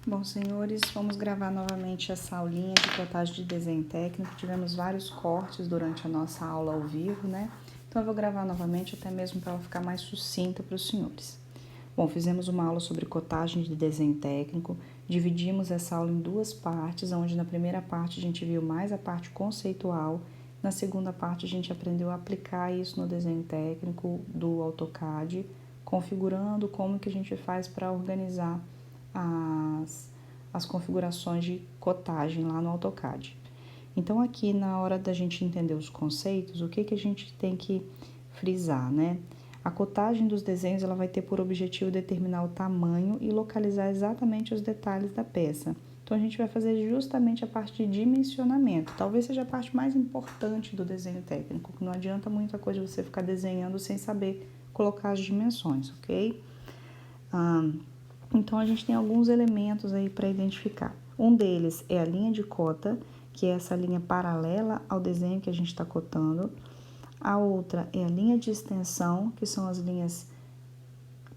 Bom, senhores, vamos gravar novamente essa aulinha de cotagem de desenho técnico. Tivemos vários cortes durante a nossa aula ao vivo, né? Então, eu vou gravar novamente, até mesmo para ela ficar mais sucinta para os senhores. Bom, fizemos uma aula sobre cotagem de desenho técnico, dividimos essa aula em duas partes, onde na primeira parte a gente viu mais a parte conceitual, na segunda parte a gente aprendeu a aplicar isso no desenho técnico do AutoCAD, configurando como que a gente faz para organizar as configurações de cotagem lá no AutoCAD. Então, aqui na hora da gente entender os conceitos, o que a gente tem que frisar, né? A cotagem dos desenhos ela vai ter por objetivo determinar o tamanho e localizar exatamente os detalhes da peça. Então, a gente vai fazer justamente a parte de dimensionamento. Talvez seja a parte mais importante do desenho técnico, que não adianta muita coisa você ficar desenhando sem saber colocar as dimensões, ok? Então, a gente tem alguns elementos aí para identificar. Um deles é a linha de cota, que é essa linha paralela ao desenho que a gente está cotando. A outra é a linha de extensão, que são as linhas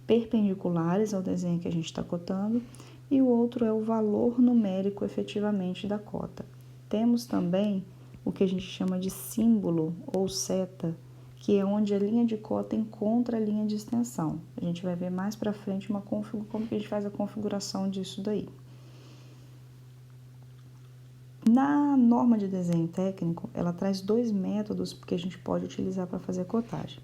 perpendiculares ao desenho que a gente está cotando. E o outro é o valor numérico efetivamente da cota. Temos também o que a gente chama de símbolo ou seta, que é onde a linha de cota encontra a linha de extensão. A gente vai ver mais para frente como que a gente faz a configuração disso daí. Na norma de desenho técnico, ela traz dois métodos que a gente pode utilizar para fazer a cotagem.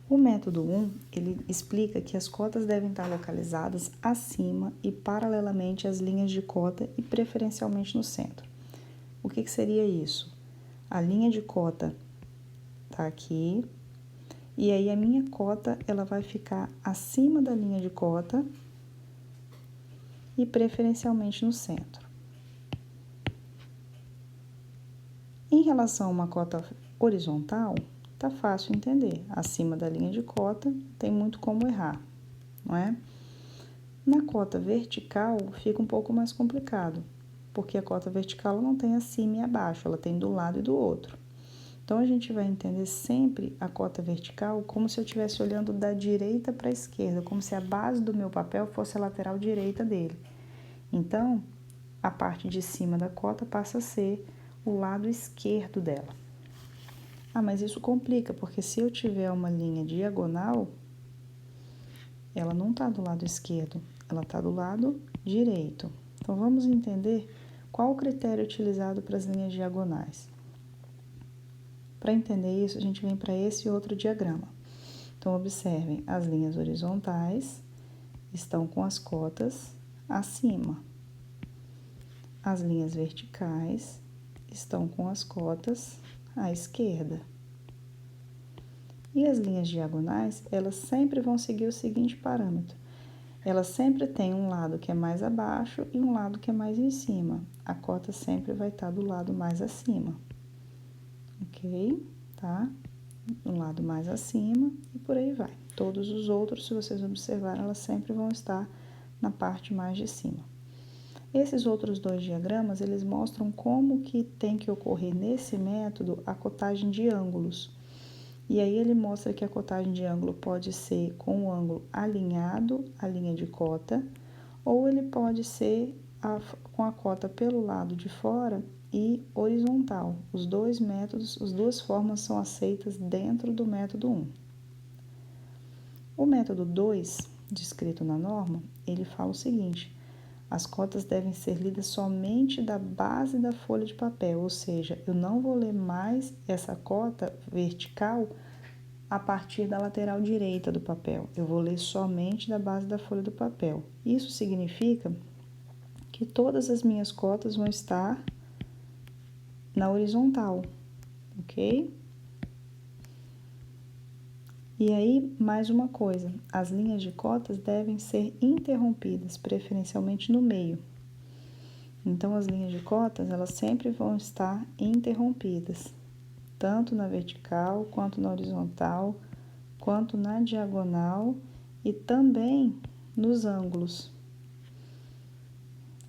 O método 1, ele explica que as cotas devem estar localizadas acima e paralelamente às linhas de cota e preferencialmente no centro. O que seria isso? A linha de cota tá aqui, e aí a minha cota ela vai ficar acima da linha de cota e preferencialmente no centro. Em relação a uma cota horizontal, tá fácil entender. Acima da linha de cota tem muito como errar, não é? Na cota vertical fica um pouco mais complicado, porque a cota vertical não tem acima e abaixo, ela tem do lado e do outro. Então, a gente vai entender sempre a cota vertical como se eu estivesse olhando da direita para a esquerda, como se a base do meu papel fosse a lateral direita dele. Então, a parte de cima da cota passa a ser o lado esquerdo dela. Ah, mas isso complica, porque se eu tiver uma linha diagonal, ela não está do lado esquerdo, ela está do lado direito. Então, vamos entender qual o critério utilizado para as linhas diagonais. Para entender isso, a gente vem para esse outro diagrama. Então, observem, as linhas horizontais estão com as cotas acima. As linhas verticais estão com as cotas à esquerda. E as linhas diagonais, elas sempre vão seguir o seguinte parâmetro. Elas sempre têm um lado que é mais abaixo e um lado que é mais em cima. A cota sempre vai estar do lado mais acima. Ok? Tá? Um lado mais acima e por aí vai. Todos os outros, se vocês observarem, elas sempre vão estar na parte mais de cima. Esses outros dois diagramas, eles mostram como que tem que ocorrer nesse método a cotagem de ângulos. E aí ele mostra que a cotagem de ângulo pode ser com o ângulo alinhado à linha de cota, ou ele pode ser com a cota pelo lado de fora e horizontal. Os dois métodos, as duas formas são aceitas dentro do método 1. O método 2, descrito na norma, ele fala o seguinte: as cotas devem ser lidas somente da base da folha de papel, ou seja, eu não vou ler mais essa cota vertical a partir da lateral direita do papel. Eu vou ler somente da base da folha do papel. Isso significa que todas as minhas cotas vão estar na horizontal, ok? E aí, mais uma coisa, as linhas de cotas devem ser interrompidas, preferencialmente no meio. Então, as linhas de cotas, elas sempre vão estar interrompidas, tanto na vertical, quanto na horizontal, quanto na diagonal e também nos ângulos.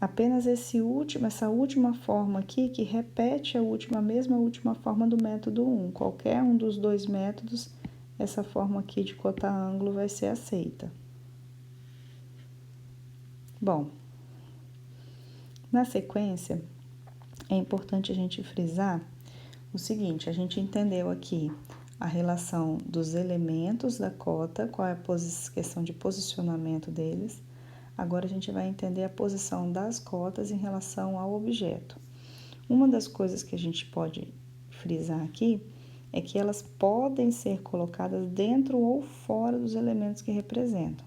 Apenas essa última forma aqui, que repete a mesma última forma do método 1. Qualquer um dos dois métodos, essa forma aqui de cotar ângulo vai ser aceita. Bom, Na sequência, é importante a gente frisar o seguinte: a gente entendeu aqui a relação dos elementos da cota, qual é a questão de posicionamento deles. Agora a gente vai entender a posição das cotas em relação ao objeto. Uma das coisas que a gente pode frisar aqui é que elas podem ser colocadas dentro ou fora dos elementos que representam.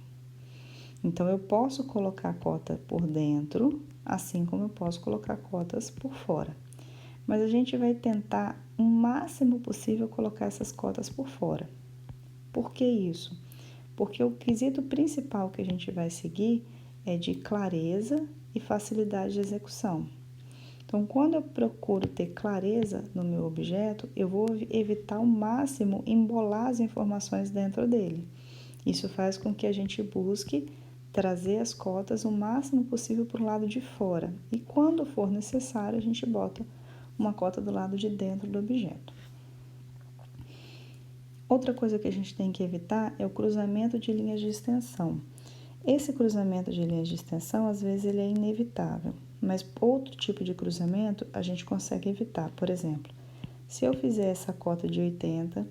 Então, eu posso colocar a cota por dentro, assim como eu posso colocar cotas por fora. Mas a gente vai tentar o máximo possível colocar essas cotas por fora. Por que isso? Porque o quesito principal que a gente vai seguir é de clareza e facilidade de execução. Então, quando eu procuro ter clareza no meu objeto, eu vou evitar ao máximo embolar as informações dentro dele. Isso faz com que a gente busque trazer as cotas o máximo possível para o lado de fora. E quando for necessário, a gente bota uma cota do lado de dentro do objeto. Outra coisa que a gente tem que evitar é o cruzamento de linhas de extensão. Esse cruzamento de linhas de extensão, às vezes, ele é inevitável, mas outro tipo de cruzamento a gente consegue evitar. Por exemplo, se eu fizer essa cota de 80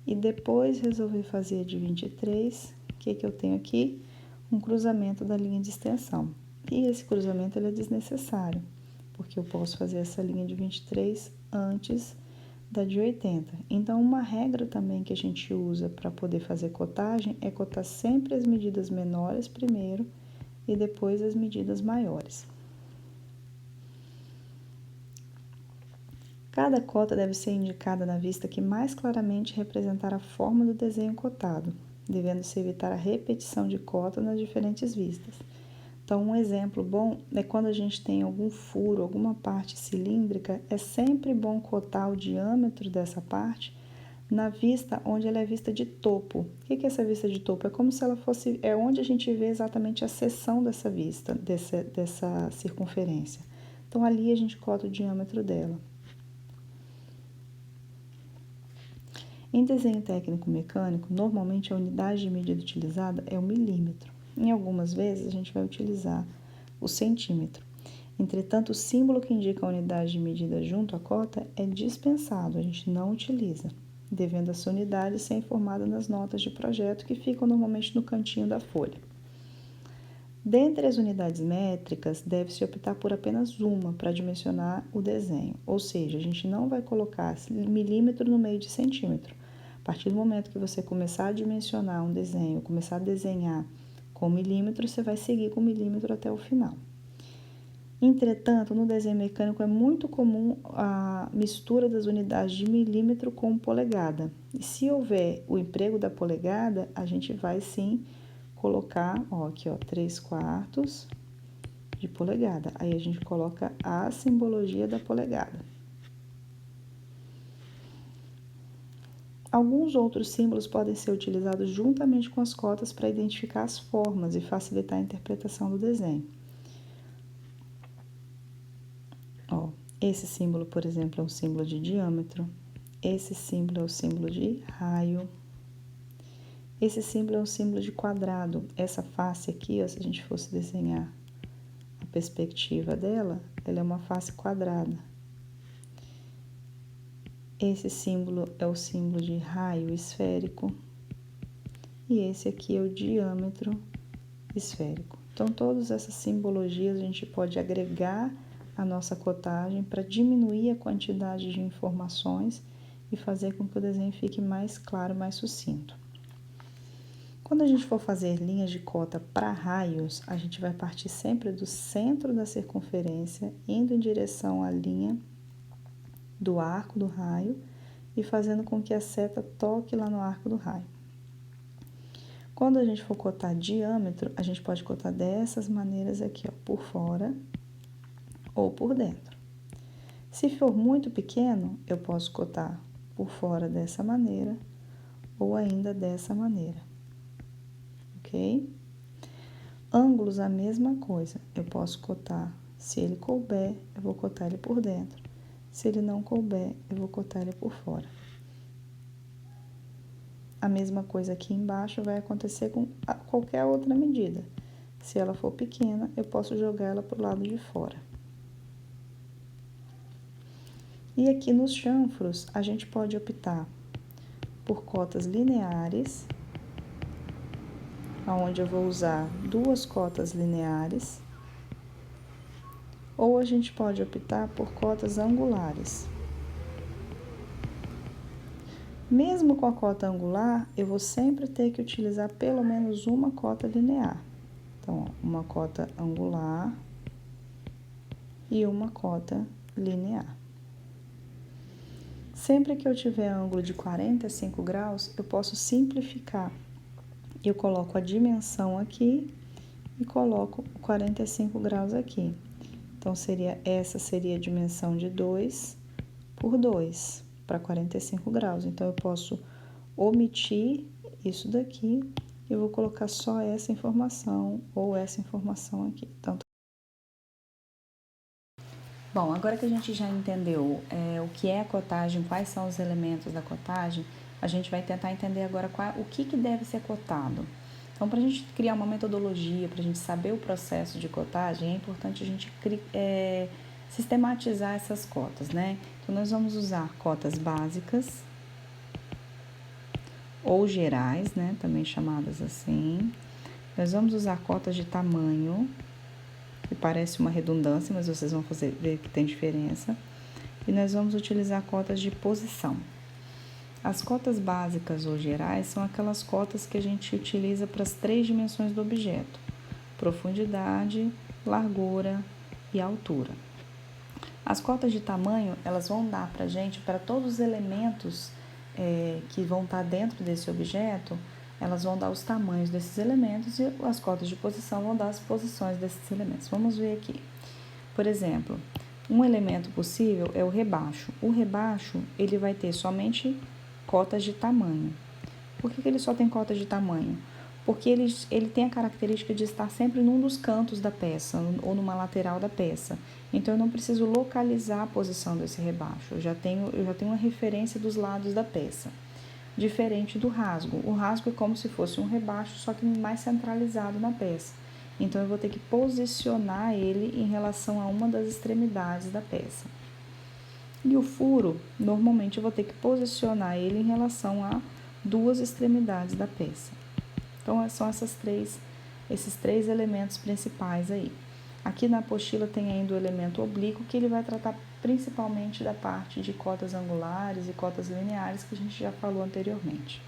e depois resolver fazer de 23, o que eu tenho aqui? Um cruzamento da linha de extensão. E esse cruzamento ele é desnecessário, porque eu posso fazer essa linha de 23 antes da de 80. Então, uma regra também que a gente usa para poder fazer cotagem é cotar sempre as medidas menores primeiro e depois as medidas maiores. Cada cota deve ser indicada na vista que mais claramente representar a forma do desenho cotado, devendo-se evitar a repetição de cota nas diferentes vistas. Então, um exemplo bom é quando a gente tem algum furo, alguma parte cilíndrica, é sempre bom cotar o diâmetro dessa parte na vista onde ela é vista de topo. O que é essa vista de topo? É como se ela fosse, é onde a gente vê exatamente a seção dessa vista, dessa circunferência. Então, ali a gente cota o diâmetro dela. Em desenho técnico mecânico, normalmente a unidade de medida utilizada é o milímetro. Em algumas vezes, a gente vai utilizar o centímetro. Entretanto, o símbolo que indica a unidade de medida junto à cota é dispensado, a gente não utiliza, devendo essa unidade ser informada nas notas de projeto que ficam normalmente no cantinho da folha. Dentre as unidades métricas, deve-se optar por apenas uma para dimensionar o desenho, ou seja, a gente não vai colocar milímetro no meio de centímetro. A partir do momento que você começar a dimensionar um desenho, começar a desenhar com milímetro, você vai seguir com milímetro até o final. Entretanto, no desenho mecânico é muito comum a mistura das unidades de milímetro com polegada. E se houver o emprego da polegada, a gente vai sim colocar, aqui 3/4 de polegada. Aí a gente coloca a simbologia da polegada. Alguns outros símbolos podem ser utilizados juntamente com as cotas para identificar as formas e facilitar a interpretação do desenho. Esse símbolo, por exemplo, é um símbolo de diâmetro. Esse símbolo é o símbolo de raio. Esse símbolo é um símbolo de quadrado. Essa face aqui, se a gente fosse desenhar a perspectiva dela, ela é uma face quadrada. Esse símbolo é o símbolo de raio esférico. E esse aqui é o diâmetro esférico. Então, todas essas simbologias a gente pode agregar a nossa cotagem para diminuir a quantidade de informações e fazer com que o desenho fique mais claro, mais sucinto. Quando a gente for fazer linhas de cota para raios, a gente vai partir sempre do centro da circunferência, indo em direção à linha do arco do raio e fazendo com que a seta toque lá no arco do raio. Quando a gente for cotar diâmetro, a gente pode cotar dessas maneiras aqui, por fora ou por dentro. Se for muito pequeno, eu posso cotar por fora dessa maneira ou ainda dessa maneira, ok? Ângulos, a mesma coisa. Eu posso cotar, se ele couber, eu vou cotar ele por dentro. Se ele não couber, eu vou cotar ele por fora. A mesma coisa aqui embaixo vai acontecer com qualquer outra medida. Se ela for pequena, eu posso jogar ela para o lado de fora. E aqui nos chanfros, a gente pode optar por cotas lineares, onde eu vou usar 2 cotas lineares, ou a gente pode optar por cotas angulares. Mesmo com a cota angular, eu vou sempre ter que utilizar pelo menos uma cota linear. Então, uma cota angular e uma cota linear. Sempre que eu tiver ângulo de 45 graus, eu posso simplificar. Eu coloco a dimensão aqui e coloco 45 graus aqui. Então, essa seria a dimensão de 2 por 2 para 45 graus. Então, eu posso omitir isso daqui e vou colocar só essa informação ou essa informação aqui. Bom, agora que a gente já entendeu o que é a cotagem, quais são os elementos da cotagem, a gente vai tentar entender agora o que deve ser cotado. Então, para a gente criar uma metodologia, para a gente saber o processo de cotagem, é importante a gente sistematizar essas cotas, né? Então, nós vamos usar cotas básicas ou gerais, né? Também chamadas assim. Nós vamos usar cotas de tamanho, que parece uma redundância, mas vocês vão ver que tem diferença. E nós vamos utilizar cotas de posição. As cotas básicas ou gerais são aquelas cotas que a gente utiliza para as 3 dimensões do objeto: profundidade, largura e altura. As cotas de tamanho, elas vão dar para a gente, para todos os elementos que vão estar dentro desse objeto, elas vão dar os tamanhos desses elementos, e as cotas de posição vão dar as posições desses elementos. Vamos ver aqui. Por exemplo, um elemento possível é o rebaixo. O rebaixo, ele vai ter somente cotas de tamanho. Por que ele só tem cotas de tamanho? Porque ele tem a característica de estar sempre num dos cantos da peça, ou numa lateral da peça. Então, eu não preciso localizar a posição desse rebaixo. Eu já tenho uma referência dos lados da peça. Diferente do rasgo. O rasgo é como se fosse um rebaixo, só que mais centralizado na peça. Então, eu vou ter que posicionar ele em relação a uma das extremidades da peça. E o furo, normalmente, eu vou ter que posicionar ele em relação a 2 extremidades da peça. Então, são esses 3 elementos principais aí. Aqui na apostila tem ainda o elemento oblíquo, que ele vai tratar principalmente da parte de cotas angulares e cotas lineares, que a gente já falou anteriormente.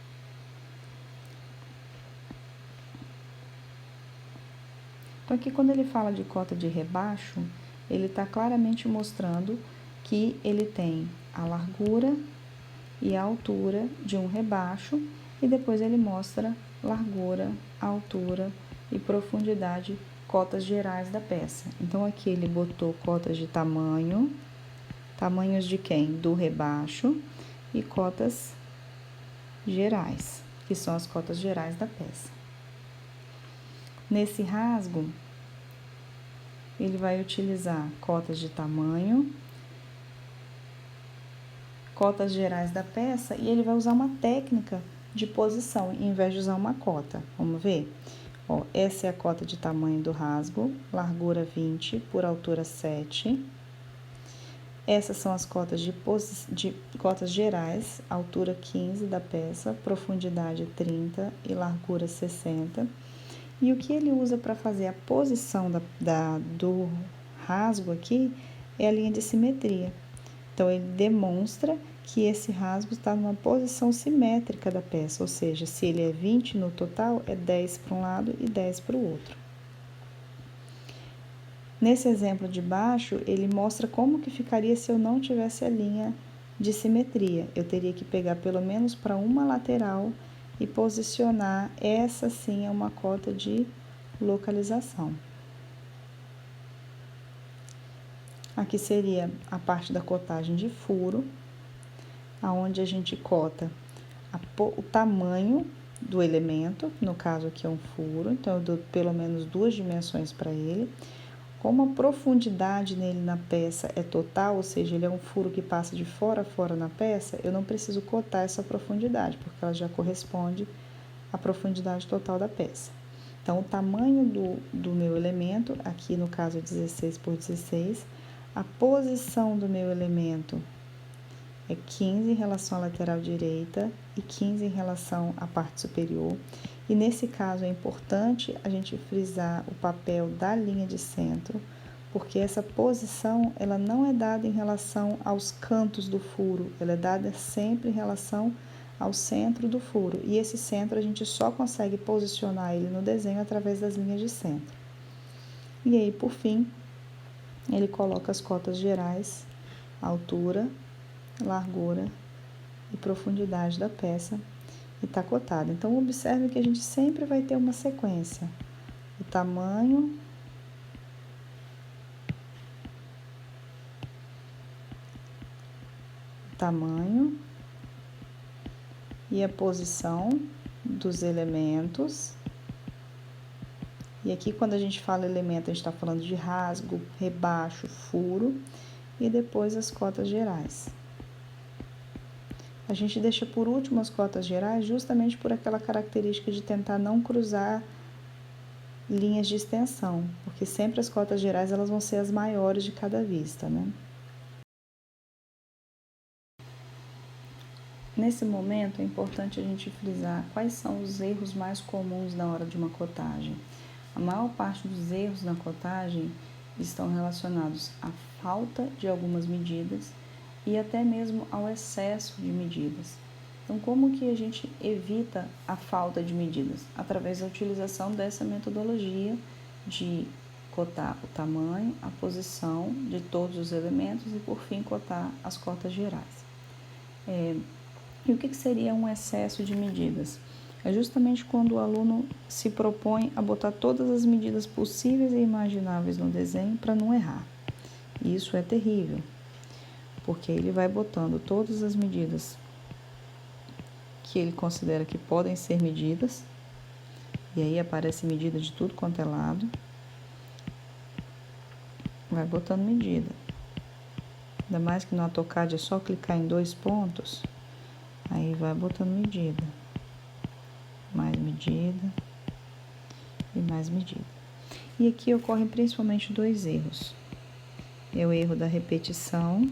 Então, aqui quando ele fala de cota de rebaixo, ele está claramente mostrando que ele tem a largura e a altura de um rebaixo, e depois ele mostra largura, altura e profundidade, cotas gerais da peça. Então, aqui ele botou cotas de tamanho, tamanhos de quem? Do rebaixo, e cotas gerais, que são as cotas gerais da peça. Nesse rasgo, ele vai utilizar cotas de tamanho, cotas gerais da peça, e ele vai usar uma técnica de posição, em vez de usar uma cota. Vamos ver? Ó, essa é a cota de tamanho do rasgo, largura 20 por altura 7. Essas são as cotas de cotas gerais, altura 15 da peça, profundidade 30 e largura 60. E o que ele usa para fazer a posição do rasgo aqui é a linha de simetria. Então, ele demonstra que esse rasgo está numa posição simétrica da peça, ou seja, se ele é 20 no total, é 10 para um lado e 10 para o outro. Nesse exemplo de baixo, ele mostra como que ficaria se eu não tivesse a linha de simetria. Eu teria que pegar pelo menos para uma lateral e posicionar. Essa sim é uma cota de localização. Aqui seria a parte da cotagem de furo, aonde a gente cota o tamanho do elemento, no caso aqui é um furo, então eu dou pelo menos 2 dimensões para ele. Como a profundidade nele na peça é total, ou seja, ele é um furo que passa de fora a fora na peça, eu não preciso cotar essa profundidade, porque ela já corresponde à profundidade total da peça. Então, o tamanho do meu elemento, aqui no caso é 16 por 16, a posição do meu elemento é 15 em relação à lateral direita e 15 em relação à parte superior. E nesse caso é importante a gente frisar o papel da linha de centro, porque essa posição ela não é dada em relação aos cantos do furo, ela é dada sempre em relação ao centro do furo. E esse centro a gente só consegue posicionar ele no desenho através das linhas de centro. E aí, por fim, ele coloca as cotas gerais, altura, largura e profundidade da peça e está cotado. Então, observe que a gente sempre vai ter uma sequência. O tamanho e a posição dos elementos. E aqui, quando a gente fala elemento, a gente está falando de rasgo, rebaixo, furo e depois as cotas gerais. A gente deixa por último as cotas gerais justamente por aquela característica de tentar não cruzar linhas de extensão, porque sempre as cotas gerais elas vão ser as maiores de cada vista, né? Nesse momento é importante a gente frisar quais são os erros mais comuns na hora de uma cotagem. A maior parte dos erros na cotagem estão relacionados à falta de algumas medidas e até mesmo ao excesso de medidas. Então, como que a gente evita a falta de medidas? Através da utilização dessa metodologia de cotar o tamanho, a posição de todos os elementos e, por fim, cotar as cotas gerais. E o que seria um excesso de medidas? É justamente quando o aluno se propõe a botar todas as medidas possíveis e imagináveis no desenho para não errar. E isso é terrível, porque ele vai botando todas as medidas que ele considera que podem ser medidas, e aí aparece medida de tudo quanto é lado, vai botando medida. Ainda mais que no AutoCAD é só clicar em 2 pontos, aí vai botando medida, mais medida e mais medida. E aqui ocorrem principalmente 2 erros. É o erro da repetição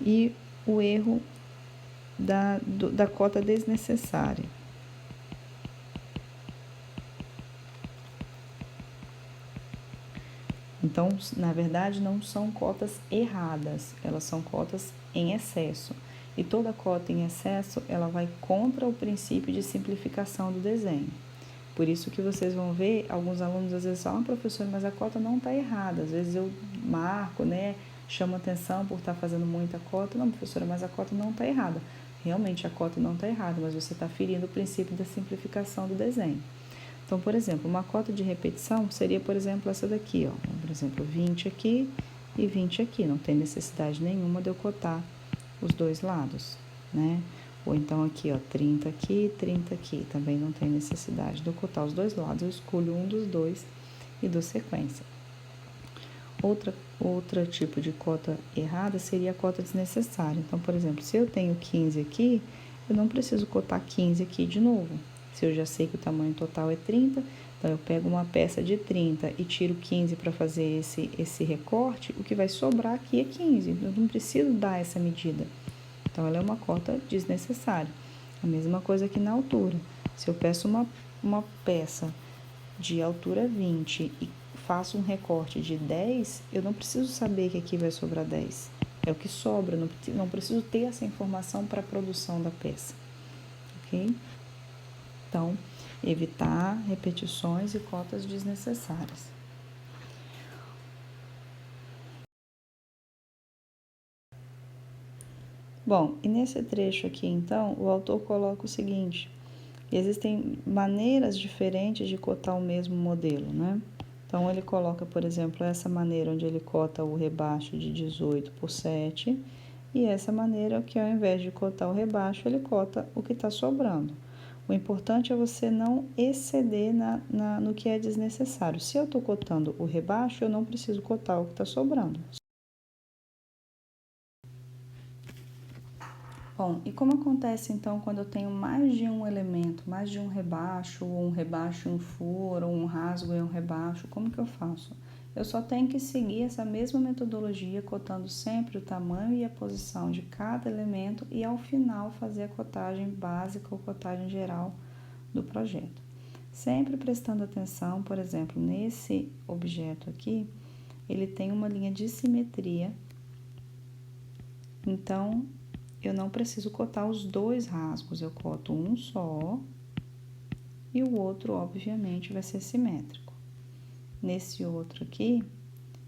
e o erro da cota desnecessária. Então, na verdade, não são cotas erradas, elas são cotas em excesso. E toda cota em excesso, ela vai contra o princípio de simplificação do desenho. Por isso que vocês vão ver, alguns alunos às vezes falam, professor, mas a cota não está errada. Às vezes eu marco, né, chamo atenção por estar fazendo muita cota. Não, professora, mas a cota não está errada. Realmente a cota não está errada, mas você está ferindo o princípio da simplificação do desenho. Então, por exemplo, uma cota de repetição seria, por exemplo, essa daqui, ó. Por exemplo, 20 aqui e 20 aqui. Não tem necessidade nenhuma de eu cotar os 2 lados, né? Ou então aqui, ó, 30 aqui, 30 aqui. Também não tem necessidade de eu cotar os 2 lados. Eu escolho um dos 2 e dou sequência. Outra tipo de cota errada seria a cota desnecessária. Então, por exemplo, se eu tenho 15 aqui, eu não preciso cotar 15 aqui de novo. Se eu já sei que o tamanho total é 30, então eu pego uma peça de 30 e tiro 15 para fazer esse recorte, o que vai sobrar aqui é 15. Eu não preciso dar essa medida. Então, ela é uma cota desnecessária. A mesma coisa aqui na altura. Se eu peço uma peça de altura 20 e faço um recorte de 10, eu não preciso saber que aqui vai sobrar 10. É o que sobra, não preciso ter essa informação para a produção da peça. Ok? Então, evitar repetições e cotas desnecessárias. Bom, e nesse trecho aqui, então, o autor coloca o seguinte: existem maneiras diferentes de cotar o mesmo modelo, né? Então, ele coloca, por exemplo, essa maneira onde ele cota o rebaixo de 18 por 7, e essa maneira que, ao invés de cotar o rebaixo, ele cota o que está sobrando. O importante é você não exceder no que é desnecessário. Se eu estou cotando o rebaixo, eu não preciso cotar o que está sobrando. Bom, e como acontece então quando eu tenho mais de um elemento, mais de um rebaixo, ou um rebaixo e um furo, ou um rasgo e um rebaixo, como que eu faço? Eu só tenho que seguir essa mesma metodologia, cotando sempre o tamanho e a posição de cada elemento e ao final fazer a cotagem básica ou cotagem geral do projeto. Sempre prestando atenção, por exemplo, nesse objeto aqui, ele tem uma linha de simetria, então eu não preciso cotar os dois rasgos, eu coto um só e o outro, obviamente, vai ser simétrico. Nesse outro aqui,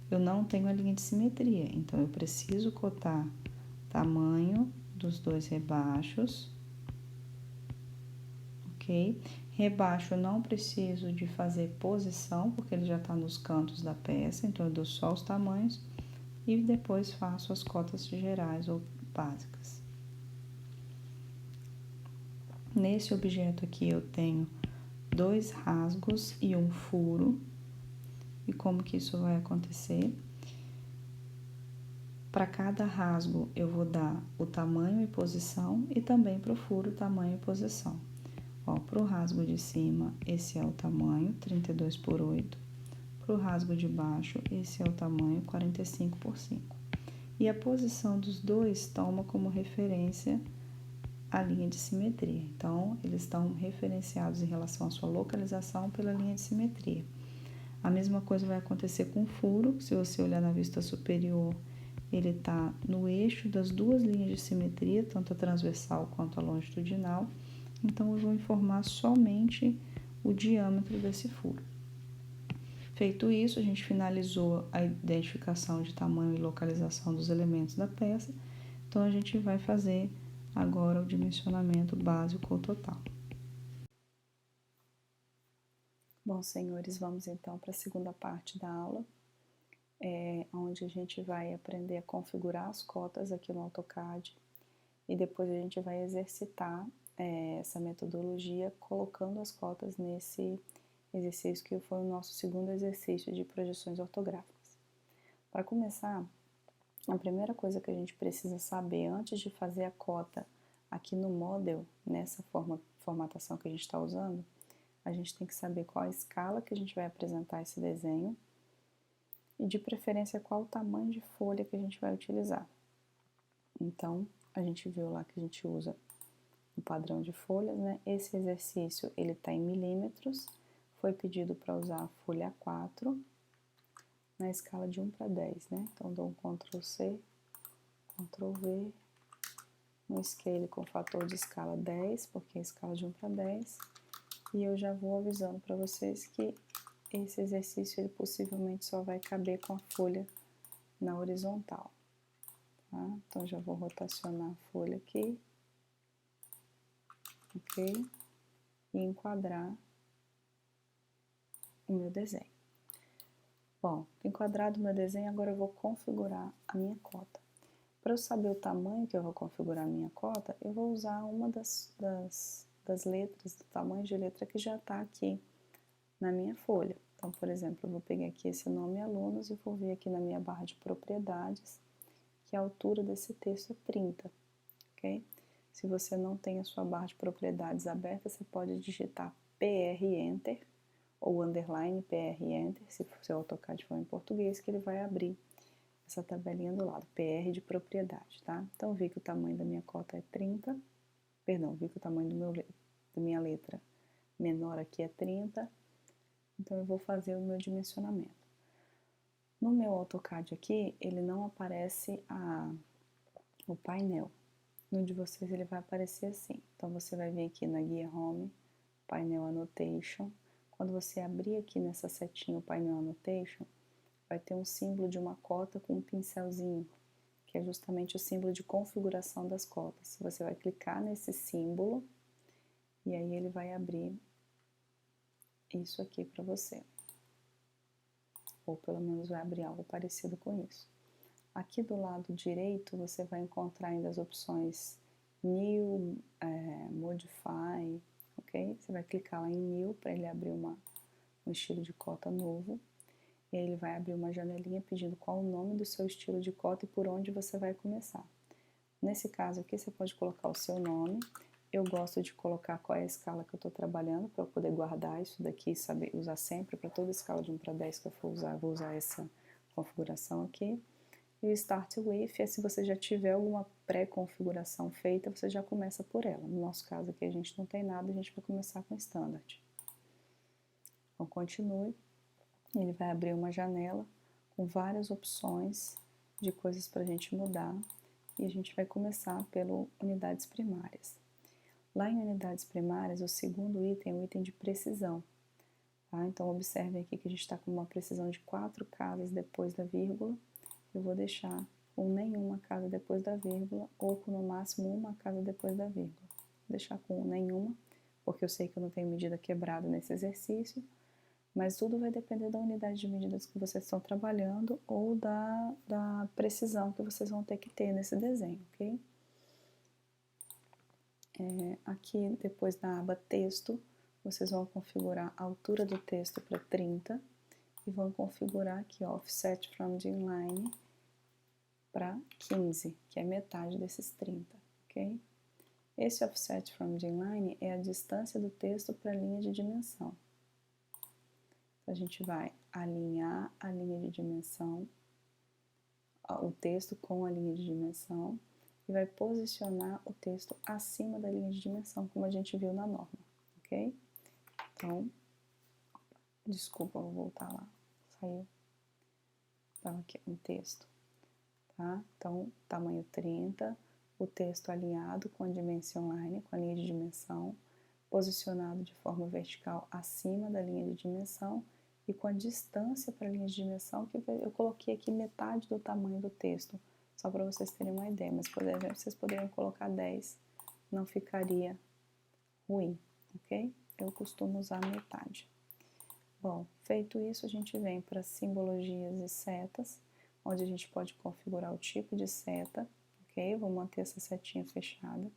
eu não tenho a linha de simetria, então eu preciso cotar tamanho dos dois rebaixos, ok? Rebaixo eu não preciso de fazer posição, porque ele já está nos cantos da peça, então eu dou só os tamanhos e depois faço as cotas gerais ou básicas. Nesse objeto aqui eu tenho 2 rasgos e um furo. E como que isso vai acontecer? Para cada rasgo eu vou dar o tamanho e posição e também para o furo tamanho e posição. Ó, para o rasgo de cima, esse é o tamanho, 32 por 8. Para o rasgo de baixo, esse é o tamanho, 45 por 5. E a posição dos dois toma como referência a linha de simetria. Então, eles estão referenciados em relação à sua localização pela linha de simetria. A mesma coisa vai acontecer com o furo. Se você olhar na vista superior, ele está no eixo das duas linhas de simetria, tanto a transversal quanto a longitudinal. Então, eu vou informar somente o diâmetro desse furo. Feito isso, a gente finalizou a identificação de tamanho e localização dos elementos da peça. Então, a gente vai fazer agora o dimensionamento básico ou total. Bom, senhores, vamos então para a segunda parte da aula, onde a gente vai aprender a configurar as cotas aqui no AutoCAD e depois a gente vai exercitar essa metodologia colocando as cotas nesse exercício que foi o nosso segundo exercício de projeções ortográficas. Para começar, a primeira coisa que a gente precisa saber antes de fazer a cota aqui no Model, nessa formatação que a gente está usando, a gente tem que saber qual a escala que a gente vai apresentar esse desenho e de preferência qual o tamanho de folha que a gente vai utilizar. Então, a gente viu lá que a gente usa o padrão de folhas, né? Esse exercício, ele está em milímetros, foi pedido para usar a folha A4 na escala de 1 para 10, né? Então, dou um Ctrl C, Ctrl V, no scale com fator de escala 10, porque é a escala de 1 para 10, e eu já vou avisando para vocês que esse exercício ele possivelmente só vai caber com a folha na horizontal, tá? Então, já vou rotacionar a folha aqui, ok? E enquadrar o meu desenho. Bom, enquadrado o meu desenho, agora eu vou configurar a minha cota. Para eu saber o tamanho que eu vou configurar a minha cota, eu vou usar uma das letras, do tamanho de letra que já está aqui na minha folha. Então, por exemplo, eu vou pegar aqui esse nome alunos e vou ver aqui na minha barra de propriedades que a altura desse texto é 30, ok? Se você não tem a sua barra de propriedades aberta, você pode digitar PR Enter ou underline PR Enter, se o seu AutoCAD for em português, que ele vai abrir essa tabelinha do lado, PR de propriedade, tá? Então, vi que o tamanho da minha cota é 30, perdão, vi que o tamanho da minha letra menor aqui é 30, então eu vou fazer o meu dimensionamento. No meu AutoCAD aqui, ele não aparece o painel. No de vocês ele vai aparecer assim. Então, você vai vir aqui na guia Home, Painel Annotation. Quando você abrir aqui nessa setinha o Painel Annotation, vai ter um símbolo de uma cota com um pincelzinho, que é justamente o símbolo de configuração das cotas. Você vai clicar nesse símbolo e aí ele vai abrir isso aqui para você. Ou pelo menos vai abrir algo parecido com isso. Aqui do lado direito você vai encontrar ainda as opções New, Modify, ok? Você vai clicar lá em New para ele abrir um estilo de cota novo. E aí ele vai abrir uma janelinha pedindo qual o nome do seu estilo de cota e por onde você vai começar. Nesse caso aqui você pode colocar o seu nome. Eu gosto de colocar qual é a escala que eu estou trabalhando para eu poder guardar isso daqui e saber usar sempre. Para toda escala de 1 para 10 que eu for usar, eu vou usar essa configuração aqui. E o Start With é se você já tiver alguma pré-configuração feita, você já começa por ela. No nosso caso aqui a gente não tem nada, a gente vai começar com Standard. Então continue, ele vai abrir uma janela com várias opções de coisas para a gente mudar e a gente vai começar pelo unidades primárias. Lá em unidades primárias, o segundo item é o item de precisão. Tá? Então observe aqui que a gente está com uma precisão de 4 casas depois da vírgula. Eu vou deixar com nenhuma casa depois da vírgula ou com no máximo uma casa depois da vírgula. Vou deixar com nenhuma, porque eu sei que eu não tenho medida quebrada nesse exercício, mas tudo vai depender da unidade de medidas que vocês estão trabalhando ou da precisão que vocês vão ter que ter nesse desenho, ok? Aqui, depois na aba texto, vocês vão configurar a altura do texto para 30 e vão configurar aqui, ó, offset from the inline para 15, que é metade desses 30, ok? Esse offset from the inline é a distância do texto para a linha de dimensão. Então, a gente vai alinhar a linha de dimensão, o texto com a linha de dimensão, e vai posicionar o texto acima da linha de dimensão, como a gente viu na norma, ok? Então, desculpa, vou voltar lá, saiu. Então, aqui um texto, tá? Então, tamanho 30, o texto alinhado com a dimension line, com a linha de dimensão, posicionado de forma vertical acima da linha de dimensão e com a distância para a linha de dimensão, que eu coloquei aqui metade do tamanho do texto, só para vocês terem uma ideia, mas por exemplo, vocês poderiam colocar 10, não ficaria ruim, ok? Eu costumo usar metade. Bom, feito isso, a gente vem para simbologias e setas, onde a gente pode configurar o tipo de seta, ok? Vou manter essa setinha fechada.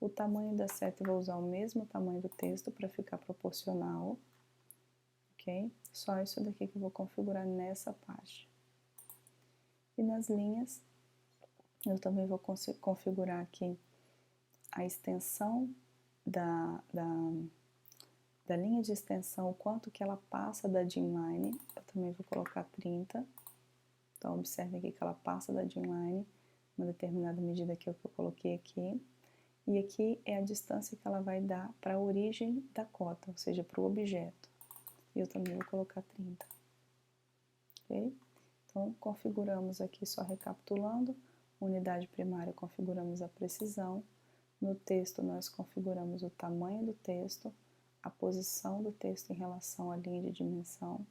O tamanho da seta eu vou usar o mesmo tamanho do texto para ficar proporcional, ok? Só isso daqui que eu vou configurar nessa página. E nas linhas, eu também vou configurar aqui a extensão da linha de extensão, o quanto que ela passa da Dimline, eu também vou colocar 30. Então, observe aqui que ela passa da Dimline, uma determinada medida que é o que eu coloquei aqui. E aqui é a distância que ela vai dar para a origem da cota, ou seja, para o objeto. E eu também vou colocar 30. Ok? Então, configuramos aqui, só recapitulando, unidade primária configuramos a precisão, no texto nós configuramos o tamanho do texto, a posição do texto em relação à linha de dimensão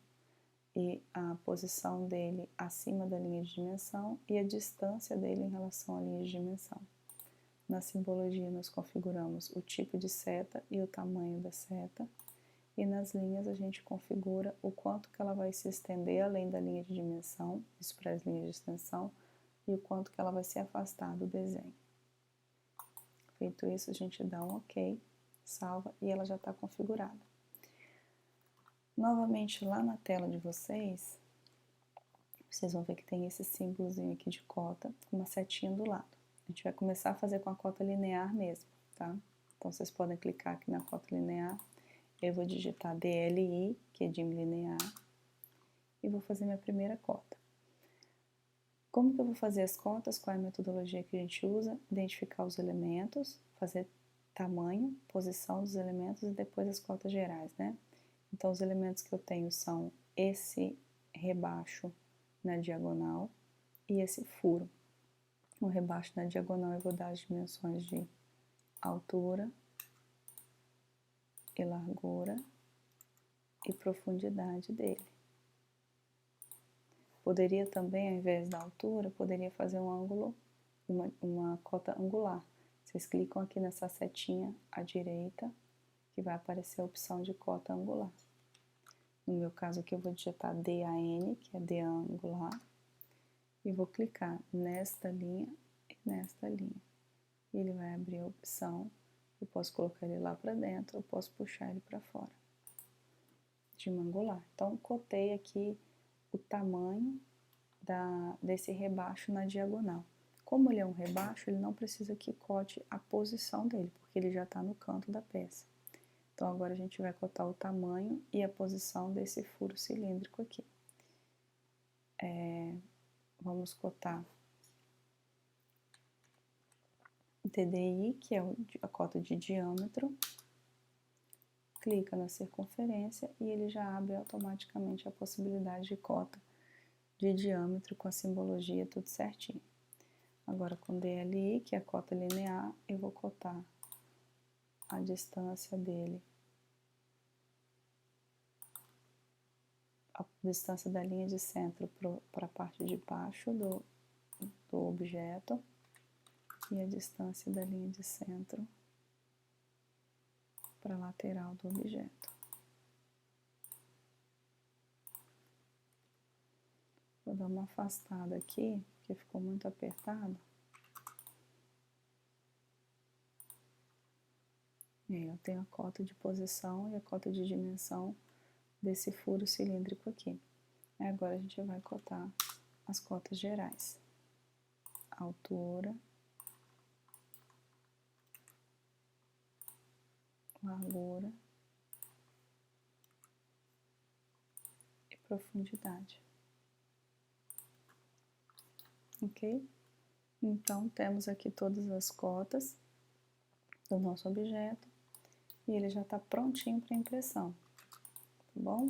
e a posição dele acima da linha de dimensão e a distância dele em relação à linha de dimensão. Na simbologia nós configuramos o tipo de seta e o tamanho da seta e nas linhas a gente configura o quanto que ela vai se estender além da linha de dimensão, isso para as linhas de extensão, e o quanto que ela vai se afastar do desenho. Feito isso, a gente dá um OK, salva e ela já está configurada. Novamente, lá na tela de vocês, vocês vão ver que tem esse símbolozinho aqui de cota, com uma setinha do lado. A gente vai começar a fazer com a cota linear mesmo, tá? Então, vocês podem clicar aqui na cota linear, eu vou digitar DLI, que é dim linear, e vou fazer minha primeira cota. Como que eu vou fazer as cotas? Qual é a metodologia que a gente usa? Identificar os elementos, fazer tamanho, posição dos elementos e depois as cotas gerais, né? Então, os elementos que eu tenho são esse rebaixo na diagonal e esse furo. No rebaixo na diagonal eu vou dar as dimensões de altura e largura e profundidade dele. Poderia também, ao invés da altura, poderia fazer um ângulo, uma cota angular. Vocês clicam aqui nessa setinha à direita, que vai aparecer a opção de cota angular. No meu caso aqui eu vou digitar DAN, que é DA angular, e vou clicar nesta linha e nesta linha. E ele vai abrir a opção, eu posso colocar ele lá para dentro, eu posso puxar ele para fora, de uma angular. Então, cotei aqui o tamanho desse rebaixo na diagonal. Como ele é um rebaixo, ele não precisa que cote a posição dele, porque ele já está no canto da peça. Então, agora a gente vai cotar o tamanho e a posição desse furo cilíndrico aqui. Vamos cotar o TDI, que é a cota de diâmetro. Clica na circunferência e ele já abre automaticamente a possibilidade de cota de diâmetro com a simbologia tudo certinho. Agora com DLI, que é a cota linear, eu vou cotar a distância dele, a distância da linha de centro para a parte de baixo do objeto e a distância da linha de centro para a lateral do objeto. Vou dar uma afastada aqui, porque ficou muito apertado. E aí eu tenho a cota de posição e a cota de dimensão desse furo cilíndrico aqui. Aí agora a gente vai cotar as cotas gerais. Altura, largura e profundidade. Ok? Então, temos aqui todas as cotas do nosso objeto e ele já está prontinho para impressão, tá bom?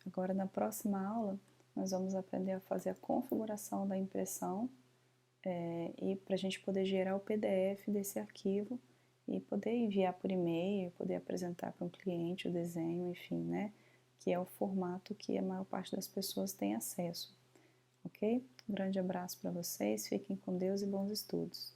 Agora, na próxima aula, nós vamos aprender a fazer a configuração da impressão e para a gente poder gerar o PDF desse arquivo e poder enviar por e-mail, poder apresentar para um cliente o desenho, enfim, né? Que é o formato que a maior parte das pessoas tem acesso, ok? Um grande abraço para vocês, fiquem com Deus e bons estudos!